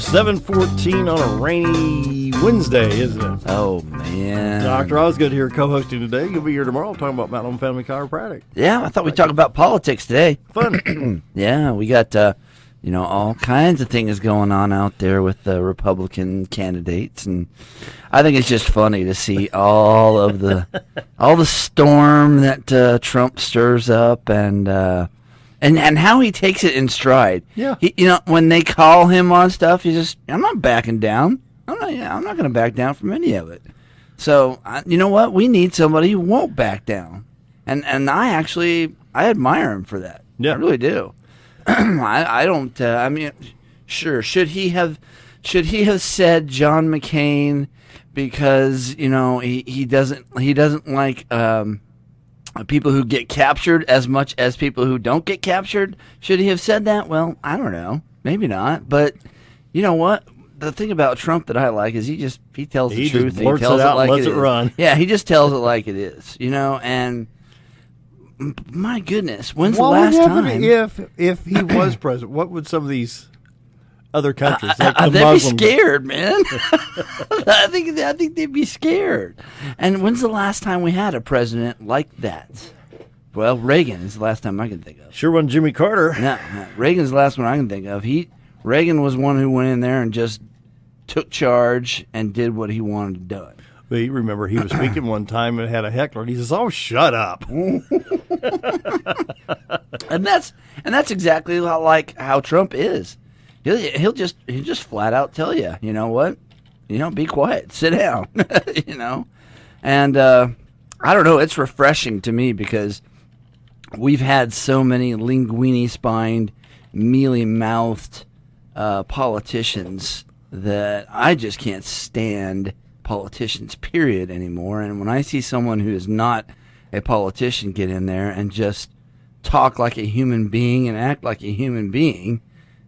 7:14 on a rainy Wednesday, isn't it? Oh, man. Dr. Osgood here co-hosting today. You'll be here tomorrow talking about Mountain Home Family Chiropractic. Yeah, I thought we'd talk about politics today. Fun. Yeah, we got, all kinds of things going on out there with the Republican candidates. And I think it's just funny to see all the storm that Trump stirs up and how he takes it in stride. Yeah. When they call him on stuff, he's just, I'm not backing down. I'm not going to back down from any of it. So, you know what? We need somebody who won't back down. And I admire him for that. Yeah. I really do. I don't, sure. Should he have said John McCain because, he doesn't like, people who get captured as much as people who don't get captured? Should he have said that? Well, I don't know. Maybe not. But you know what? The thing about Trump that I like is he tells the truth. He blurts it out and lets it run. Yeah, he just tells it like it is. And my goodness, when's the last time? If he was president, what would some of these other countries, like the they'd Muslim, be scared, man. I think they'd be scared. And when's the last time we had a president like that? Well, Reagan is the last time I can think of. Sure wasn't Jimmy Carter. No, Reagan's the last one I can think of. Reagan was one who went in there and just took charge and did what he wanted done. Well, you remember he was speaking one time and had a heckler, and he says, "Oh, shut up." And that's exactly like how Trump is. He'll just flat out tell you, you know what, be quiet, sit down, and I don't know. It's refreshing to me because we've had so many linguini-spined, mealy-mouthed politicians that I just can't stand politicians, period, anymore. And when I see someone who is not a politician get in there and just talk like a human being and act like a human being,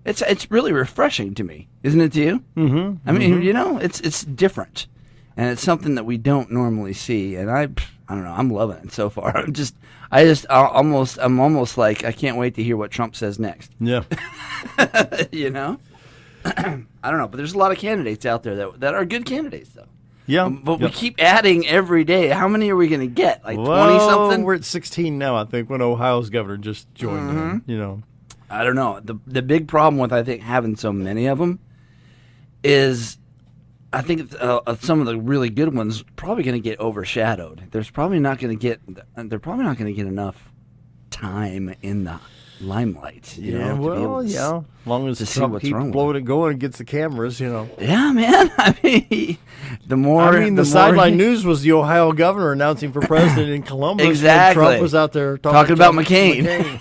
it's really refreshing to me, isn't it to you? Mm-hmm. I mean, it's different, and it's something that we don't normally see. And I don't know, I'm loving it so far. I'm almost like I can't wait to hear what Trump says next. Yeah. I don't know, but there's a lot of candidates out there that are good candidates, though. Yeah. But we keep adding every day. How many are we going to get? Like 20-something? We're at 16 now, I think, when Ohio's governor just joined in, I don't know. The big problem with, I think, having so many of them is I think some of the really good ones probably going to get overshadowed. They're probably not going to get enough time in the limelight. As long as Trump keeps blowing and going and gets the cameras, Yeah, man. I mean, the sideline news was the Ohio governor announcing for president in Columbus. Exactly. And Trump was out there talking about McCain.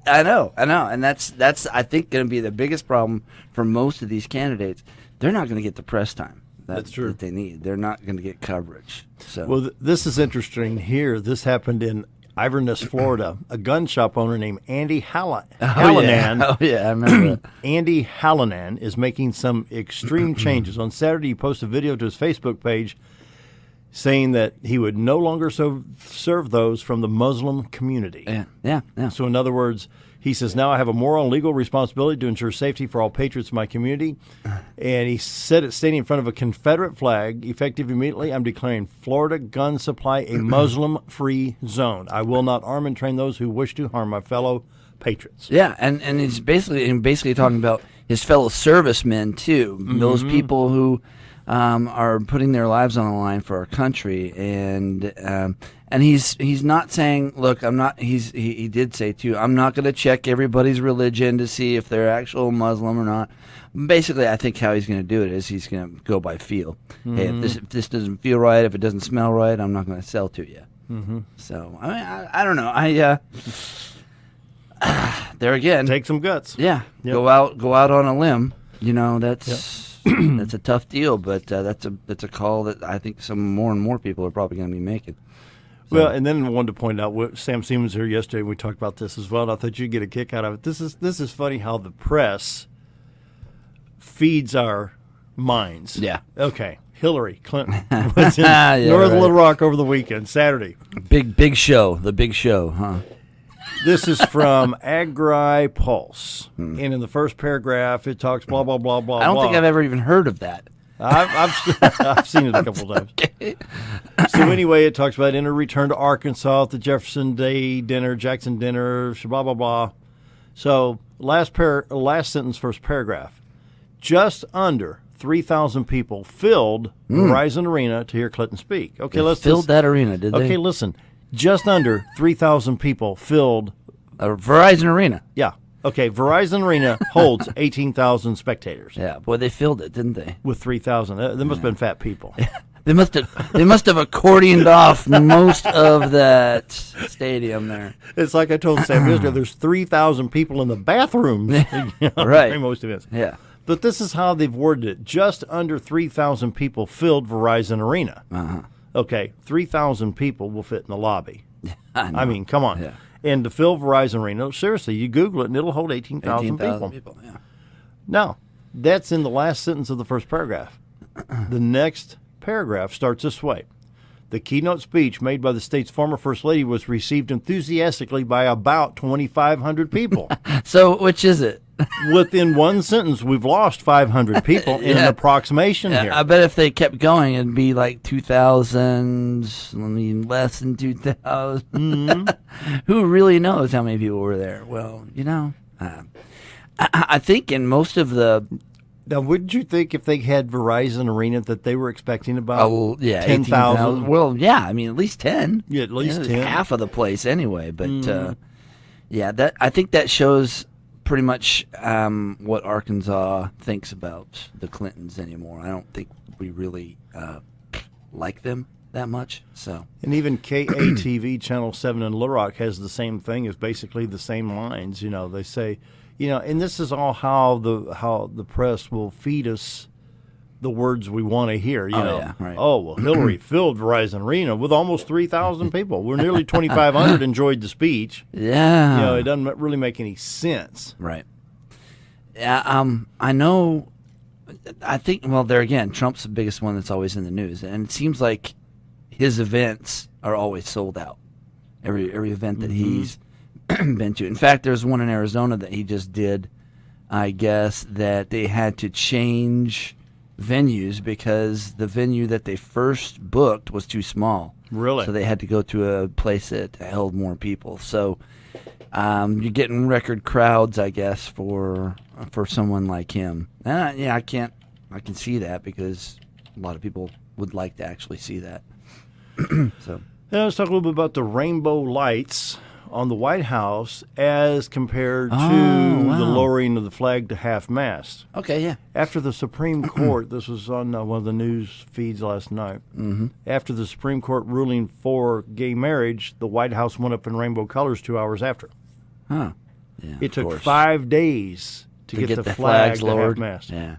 I know, and that's I think going to be the biggest problem for most of these candidates. They're not going to get the press time that's true that they need. They're not going to get coverage. So, well, this is interesting here. This happened in Inverness, Florida. A gun shop owner named Andy Hallinan. Oh, yeah, I remember that. Andy Hallinan is making some extreme changes. On Saturday, he posted a video to his Facebook page saying that he would no longer serve those from the Muslim community. Yeah. So, in other words, he says, now I have a moral and legal responsibility to ensure safety for all patriots in my community. And he said it standing in front of a Confederate flag, effective immediately, I'm declaring Florida gun supply a Muslim-free zone. I will not arm and train those who wish to harm my fellow patriots. Yeah, and he's basically talking about his fellow servicemen, too. Mm-hmm. Those people who are putting their lives on the line for our country. And he's not saying, look, I'm not. He did say too, I'm not going to check everybody's religion to see if they're actual Muslim or not. Basically, I think how he's going to do it is he's going to go by feel. Mm-hmm. Hey, if this doesn't feel right, if it doesn't smell right, I'm not going to sell to you. Mm-hmm. So I mean, I don't know. There again, take some guts. Yeah, yep. Go out on a limb. That's that's a tough deal, but that's a call that I think some more and more people are probably going to be making. So. Well, and then I wanted to point out, Sam Siemens here yesterday, we talked about this as well, and I thought you'd get a kick out of it. This is funny how the press feeds our minds. Yeah. Okay. Hillary Clinton was in North Little Rock over the weekend, Saturday. Big show, the big show, huh? This is from Agri Pulse. And in the first paragraph, it talks blah, blah, blah, blah, I don't think I've ever even heard of that. I've seen it a couple of times. Okay. So anyway, it talks about inner return to Arkansas at the Jefferson Day dinner, Jackson dinner, blah, blah, blah. So last sentence, first paragraph. Just under 3,000 people filled Verizon Arena to hear Clinton speak. Okay, let's filled that arena, did they? Okay, listen. Just under 3,000 people filled Verizon Arena. Yeah. Okay, Verizon Arena holds 18,000 spectators. Yeah, boy, they filled it, didn't they? With 3,000. They must have been fat people. They must have accordioned off most of that stadium there. It's like I told Sam yesterday, there's 3,000 people in the bathrooms. Right. During most events. Yeah. But this is how they've worded it. Just under 3,000 people filled Verizon Arena. Uh-huh. Okay, 3,000 people will fit in the lobby. I mean, come on. Yeah. And to fill Verizon Arena, seriously, you Google it and it'll hold 18,000 people. Yeah. Now, that's in the last sentence of the first paragraph. The next paragraph starts this way. The keynote speech made by the state's former First Lady was received enthusiastically by about 2,500 people. So, which is it? Within one sentence, we've lost 500 people in an approximation here. I bet if they kept going, it'd be like 2,000, I mean, less than 2,000. Mm-hmm. Who really knows how many people were there? Well, I think in most of the... Now, wouldn't you think if they had Verizon Arena that they were expecting about 10,000? Well, yeah, I mean, at least 10. Yeah, at least 10. Half of the place anyway. But, I think that shows pretty much what Arkansas thinks about the Clintons anymore. I don't think we really like them that much. So, and even KATV Channel 7 in Little Rock has the same thing. It's basically the same lines. They say... and this is all how the press will feed us the words we want to hear. Right. Oh, well, Hillary filled Verizon Arena with almost 3,000 people. We're nearly 2,500 enjoyed the speech. Yeah. It doesn't really make any sense. Right. Yeah. I know. I think. Well, there again, Trump's the biggest one that's always in the news, and it seems like his events are always sold out. Every event that he's been to. In fact, there's one in Arizona that he just did, I guess, that they had to change venues because the venue that they first booked was too small. Really? So they had to go to a place that held more people. So you're getting record crowds, I guess, for someone like him. I can see that because a lot of people would like to actually see that. So now let's talk a little bit about the rainbow lights on the White House as compared to the lowering of the flag to half-mast. Okay, yeah. After the Supreme Court, this was on one of the news feeds last night, after the Supreme Court ruling for gay marriage, the White House went up in rainbow colors 2 hours after. Huh. Yeah, it took 5 days to get the flag to lowered. half-mast. Yeah.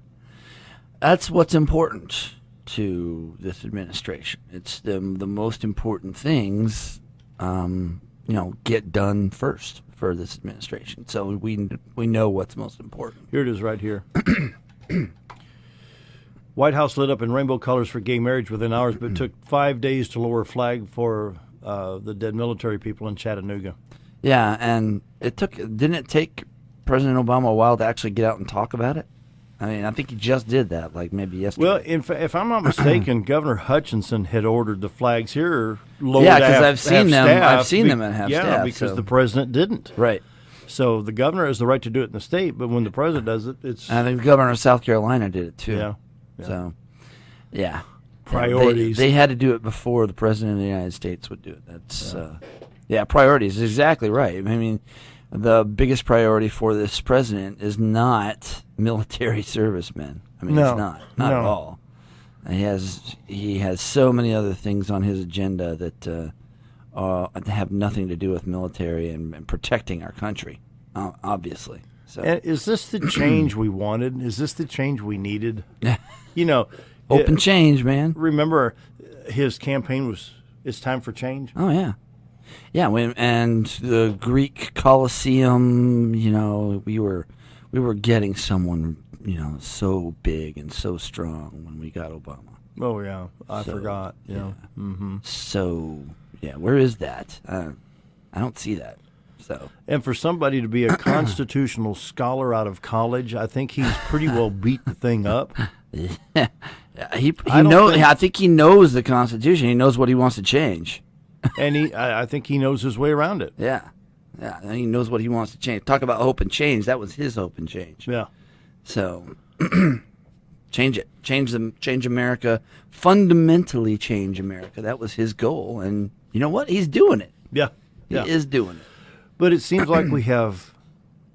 That's what's important to this administration. It's the most important things get done first for this administration. So we know what's most important. Here it is right here. White House lit up in rainbow colors for gay marriage within hours, but it took 5 days to lower a flag for the dead military people in Chattanooga. Yeah, and didn't it take President Obama a while to actually get out and talk about it? I mean, I think he just did that, like maybe yesterday. Well, if I'm not mistaken, Governor Hutchinson had ordered the flags here lowered. Yeah, because I've seen them. I've seen them at half staff. Yeah, because the president didn't. Right. So the governor has the right to do it in the state, but when the president does it, it's. I think the governor of South Carolina did it too. Yeah. So, yeah. Priorities. They had to do it before the president of the United States would do it. That's priorities. Exactly right. I mean, the biggest priority for this president is not military servicemen. I mean, it's not at all. He has so many other things on his agenda that have nothing to do with military and protecting our country, obviously. So, and is this the change we wanted? Is this the change we needed? Open change, man. Remember, his campaign was "It's time for change." Oh yeah. Yeah, and the Greek Colosseum, we were getting someone, so big and so strong when we got Obama. Oh yeah, I forgot. Yeah. Mm-hmm. So yeah, where is that? I don't see that. So, And for somebody to be a constitutional scholar out of college, I think he's pretty well beat the thing up. he knows. I think he knows the Constitution. He knows what he wants to change. And I think he knows his way around it. Yeah. And he knows what he wants to change. Talk about hope and change. That was his hope and change. Yeah. So, change it. Change America. Fundamentally change America. That was his goal. And you know what? He's doing it. Yeah. He is doing it. But it seems like we have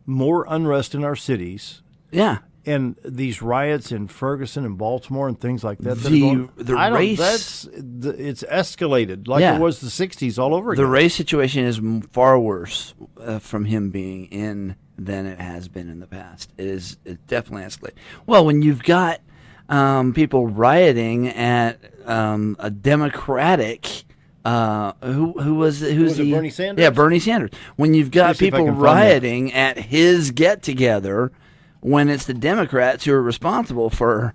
more unrest in our cities. Yeah. And these riots in Ferguson and Baltimore and things like that. The race. It's escalated like it was the 60s all over again. The race situation is far worse from him being in than it has been in the past. It's definitely escalated. Well, when you've got people rioting at a Democratic. Who's it, Bernie Sanders? Yeah, Bernie Sanders. When you've got people rioting at his get-together, when it's the Democrats who are responsible for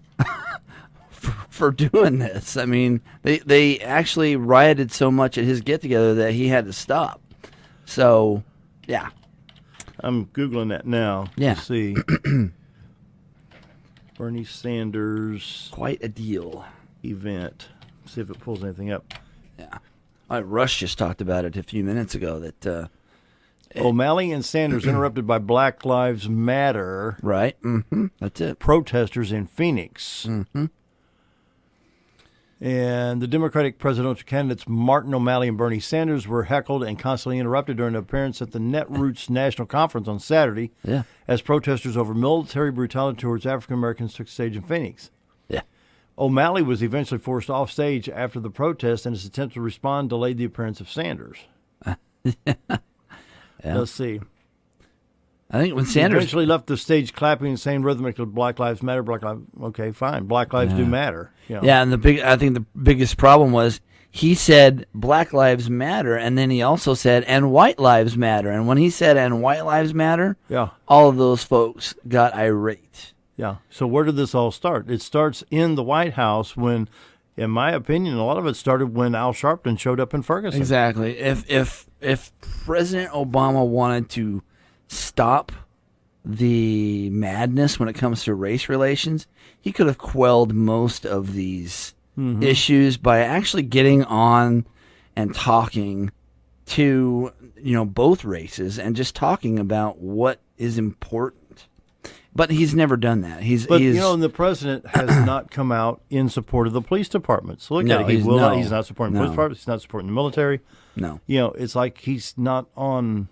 for doing this. I mean, they actually rioted so much at his get-together that he had to stop. So, yeah. I'm Googling that now to see. Bernie Sanders. Quite a deal. Event. See if it pulls anything up. Yeah. Rush just talked about it a few minutes ago. That O'Malley and Sanders interrupted by Black Lives Matter. Right. Mm-hmm. That's it. Protesters in Phoenix. Mm-hmm. And the Democratic presidential candidates Martin O'Malley and Bernie Sanders were heckled and constantly interrupted during an appearance at the Netroots National Conference on Saturday as protesters over military brutality towards African Americans took stage in Phoenix. Yeah. O'Malley was eventually forced off stage after the protest, and his attempt to respond delayed the appearance of Sanders. Let's see. I think when Sanders eventually left the stage clapping and saying rhythmically, "Black Lives Matter, Black Lives." Okay, fine. Black lives do matter. You know. Yeah, and I think the biggest problem was he said Black Lives Matter, and then he also said and White Lives Matter. And when he said and White Lives Matter, all of those folks got irate. Yeah. So where did this all start? It starts in the White House when, in my opinion, a lot of it started when Al Sharpton showed up in Ferguson. Exactly. If President Obama wanted to stop the madness when it comes to race relations, he could have quelled most of these issues by actually getting on and talking to both races and just talking about what is important. But he's never done that. And the president has not come out in support of the police department. So look at it. He's not supporting the police department. He's not supporting the military. No. It's like he's not on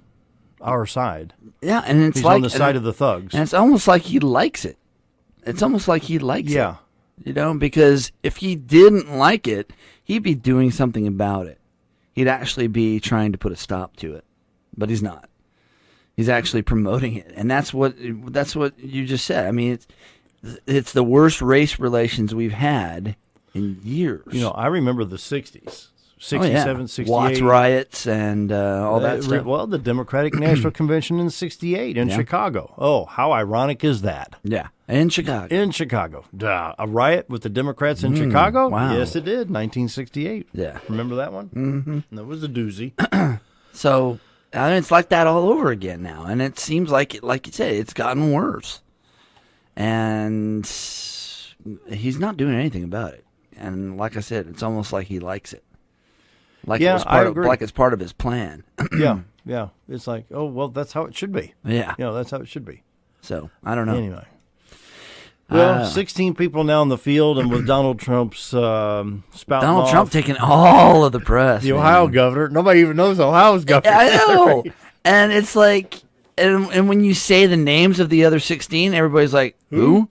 our side. Yeah, and he's on the side of the thugs. And it's almost like he likes it. It's almost like he likes it. Yeah. Because if he didn't like it, he'd be doing something about it. He'd actually be trying to put a stop to it. But he's not. He's actually promoting it. And that's what you just said. I mean, it's the worst race relations we've had in years. I remember the 60s. 67, 68. Watts riots and all that stuff. Well, the Democratic National Convention in 68 in Chicago. Oh, how ironic is that? Yeah, in Chicago. In Chicago. A riot with the Democrats in Chicago? Wow. Yes, it did, 1968. Yeah. Remember that one? Mm-hmm. That was a doozy. So, I mean, it's like that all over again now. And it seems like you said, it's gotten worse. And he's not doing anything about it. And like I said, it's almost like he likes it. Like it's part of his plan. Yeah. It's like, oh, well, that's how it should be. Yeah. That's how it should be. So, I don't know. Anyway. Well, 16 people now in the field, and with Donald Trump's spouting Donald off. Trump taking all of the press. The Ohio governor. Nobody even knows Ohio's governor. I know. And it's like, and when you say the names of the other 16, everybody's like, who?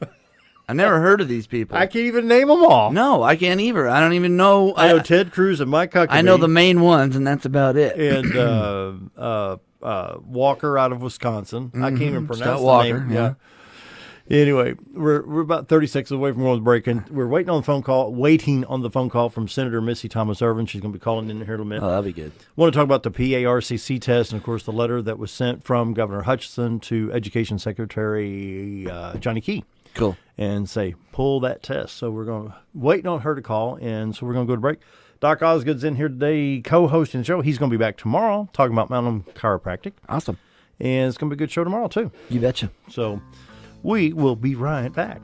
I never heard of these people. I can't even name them all. No, I can't either. I don't even know. I know Ted Cruz and Mike Huckabee. I know the main ones, and that's about it. And Walker out of Wisconsin. I can't even pronounce Scott the Walker, name. yeah. Anyway, we're about 30 seconds away from going to break, and we're waiting on the phone call from Senator Missy Thomas Ervin. She's going to be calling in here in a minute. Oh, that'll be good. I want to talk about the PARCC test, and of course the letter that was sent from Governor Hutchinson to Education Secretary Johnny Key. Cool. And say, pull that test. So we're going to waiting on her to call, and so we're going to go to break. Doc Osgood's in here today co-hosting the show. He's going to be back tomorrow talking about Mountain Chiropractic. Awesome. And it's going to be a good show tomorrow, too. You betcha. So we will be right back.